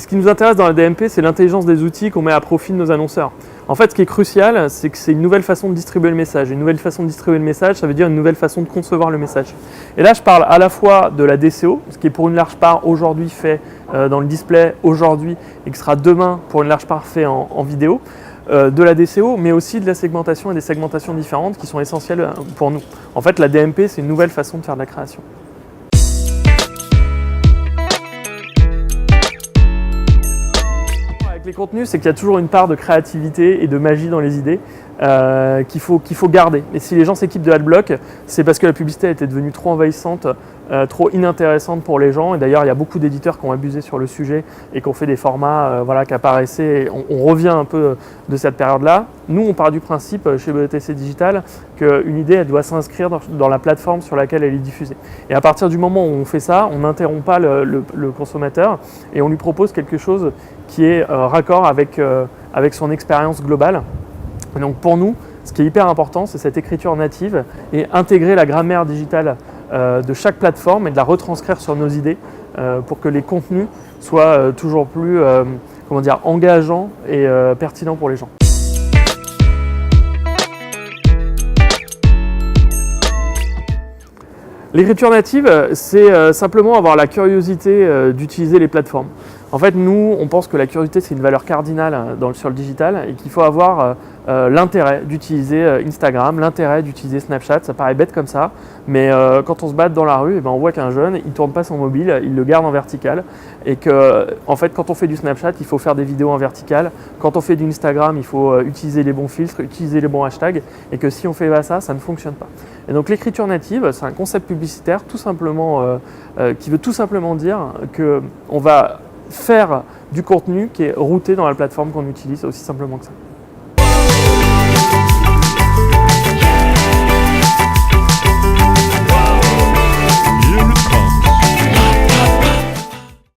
ce qui nous intéresse dans la DMP, c'est l'intelligence des outils qu'on met à profit de nos annonceurs. En fait, ce qui est crucial, c'est que c'est une nouvelle façon de distribuer le message. Une nouvelle façon de distribuer le message, ça veut dire une nouvelle façon de concevoir le message. Et là, je parle à la fois de la DCO, ce qui est pour une large part aujourd'hui fait dans le display aujourd'hui et qui sera demain pour une large part fait en vidéo, de la DCO, mais aussi de la segmentation et des segmentations différentes qui sont essentielles pour nous. En fait, la DMP, c'est une nouvelle façon de faire de la création. Avec les contenus, c'est qu'il y a toujours une part de créativité et de magie dans les idées qu'il faut garder. Et si les gens s'équipent de Adblock, c'est parce que la publicité était devenue trop envahissante, trop inintéressante pour les gens. Et d'ailleurs, il y a beaucoup d'éditeurs qui ont abusé sur le sujet et qui ont fait des formats qui apparaissaient. On revient un peu de cette période-là. Nous, on part du principe chez BETC Digital qu'une idée, elle doit s'inscrire dans la plateforme sur laquelle elle est diffusée. Et à partir du moment où on fait ça, on n'interrompt pas le consommateur et on lui propose quelque chose qui est raccord avec son expérience globale. Et donc pour nous, ce qui est hyper important, c'est cette écriture native et intégrer la grammaire digitale de chaque plateforme et de la retranscrire sur nos idées pour que les contenus soient toujours plus engageants et pertinents pour les gens. L'écriture native, c'est simplement avoir la curiosité d'utiliser les plateformes. En fait, nous, on pense que la curiosité, c'est une valeur cardinale sur le digital et qu'il faut avoir l'intérêt d'utiliser Instagram, l'intérêt d'utiliser Snapchat. Ça paraît bête comme ça, mais quand on se balade dans la rue, on voit qu'un jeune, il ne tourne pas son mobile, il le garde en vertical. Et que, en fait, quand on fait du Snapchat, il faut faire des vidéos en vertical. Quand on fait du Instagram, il faut utiliser les bons filtres, utiliser les bons hashtags. Et que si on fait pas ça ne fonctionne pas. Et donc l'écriture native, c'est un concept publicitaire tout simplement, qui veut tout simplement dire qu'on va faire du contenu qui est routé dans la plateforme qu'on utilise, aussi simplement que ça.